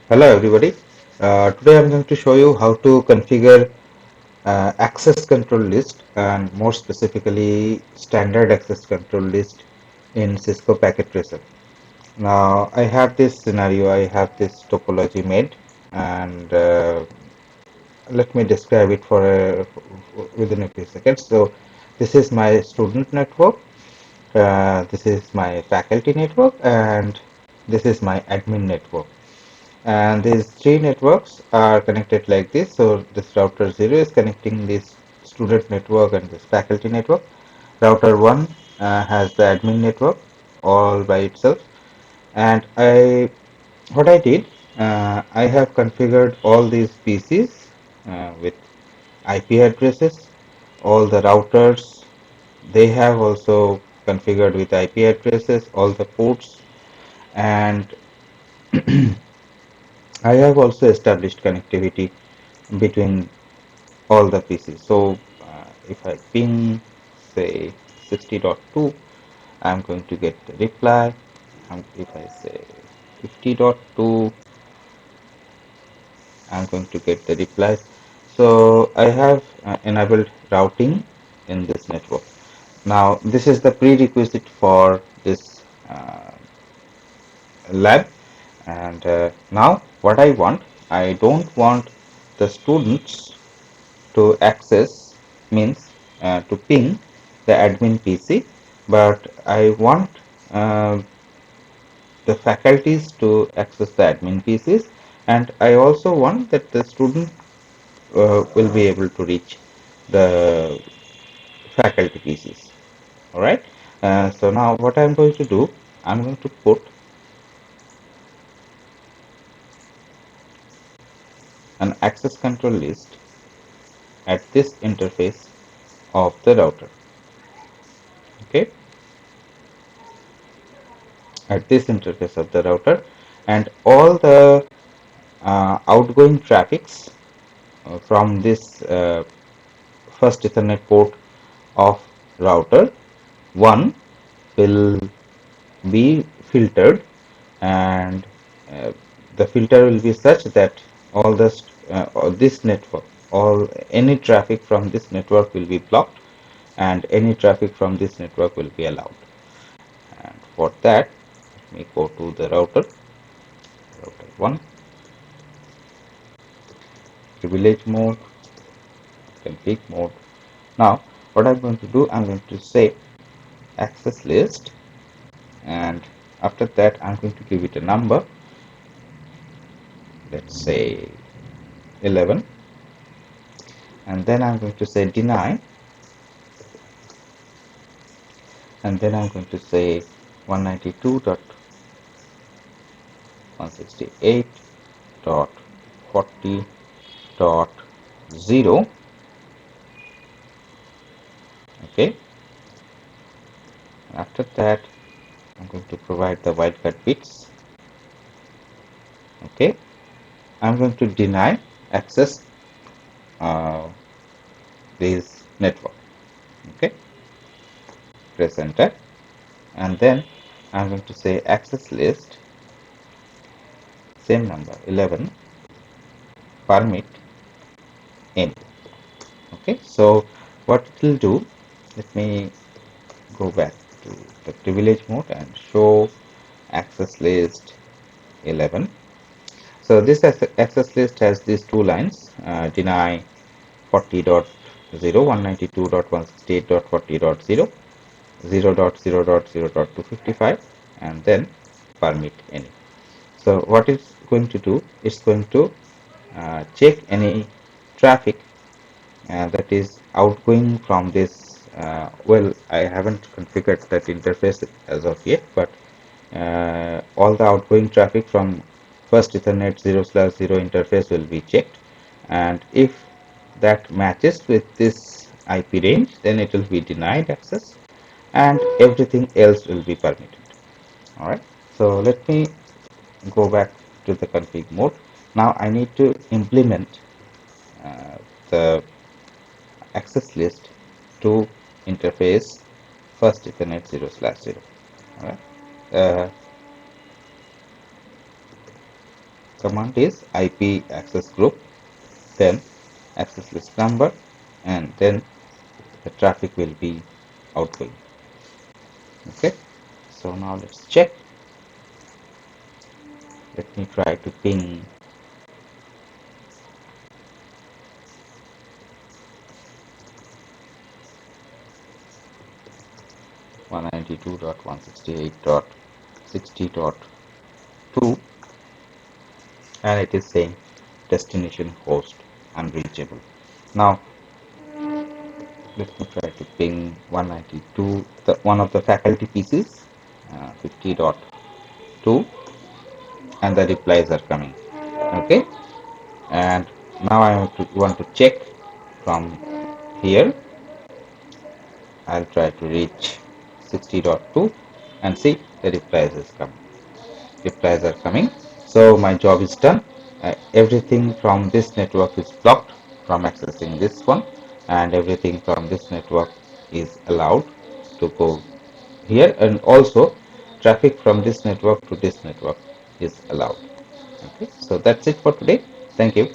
Hello everybody. Today I'm going to show you how to configure access control list and more specifically standard access control list in Cisco Packet Tracer. Now I have this scenario, I have this topology made and let me describe it within a few seconds. So this is my student network, this is my faculty network, and this is my admin network. And these three networks are connected like this. So this router 0 is connecting this student network and this faculty network. Router 1 has the admin network all by itself. And what I did, I have configured all these PCs with IP addresses. All the routers, they have also configured with IP addresses, all the ports, and I have also established connectivity between all the PCs. So if I ping say 60.2, I'm going to get the reply. If I say 50.2, I'm going to get the reply. So I have enabled routing in this network. Now this is the prerequisite for this lab. And now what I don't want the students to access, means to ping the admin PC, but I want uh, the faculties to access the admin PCs, and I also want that the student will be able to reach the faculty PCs. All right. So now what I'm going to do, I'm going to put an access control list at this interface of the router. Okay, at this interface of the router, and all the outgoing traffics from this first Ethernet port of router 1 will be filtered, and uh, the filter will be such that all this network, all any traffic from this network will be blocked, and any traffic from this network will be allowed. And for that, let me go to the router 1, privilege mode, config mode. Now what I'm going to do, I'm going to say access list, and after that I'm going to give it a number, let's say 11, and then I'm going to say deny, and then I'm going to say 192.168.40.0. Okay, after that I'm going to provide the wildcard bits. Okay, I'm going to deny access uh, this network. Okay, press enter, and then I'm going to say access list, same number 11, permit any. Okay, so what it will do, let me go back to the privilege mode and show access list 11. So this access list has these two lines, deny 40.0, 192.168.40.0, 0.0.0.255, and then permit any. So what it's going to do, it's going to check any traffic that is outgoing from this. Well, I haven't configured that interface as of yet, but all the outgoing traffic from first Ethernet 0/0 interface will be checked, and if that matches with this IP range, then it will be denied access, and everything else will be permitted. All right. So let me go back to the config mode. Now I need to implement uh, the access list to interface first Ethernet 0/0. All right. Uh, command is IP access group, then access list number, and then the traffic will be outgoing. Okay, so now let's check. Let me try to ping 192.168.60.2, and it is saying destination host unreachable. Now let me try to ping 192, one of the faculty PCs, 50.2, and the replies are coming. Okay, and now I want to check from here. I'll try to reach 60.2 and see the replies are coming. So my job is done. Everything from this network is blocked from accessing this one, and everything from this network is allowed to go here, and also traffic from this network to this network is allowed. Okay, so that's it for today. Thank you.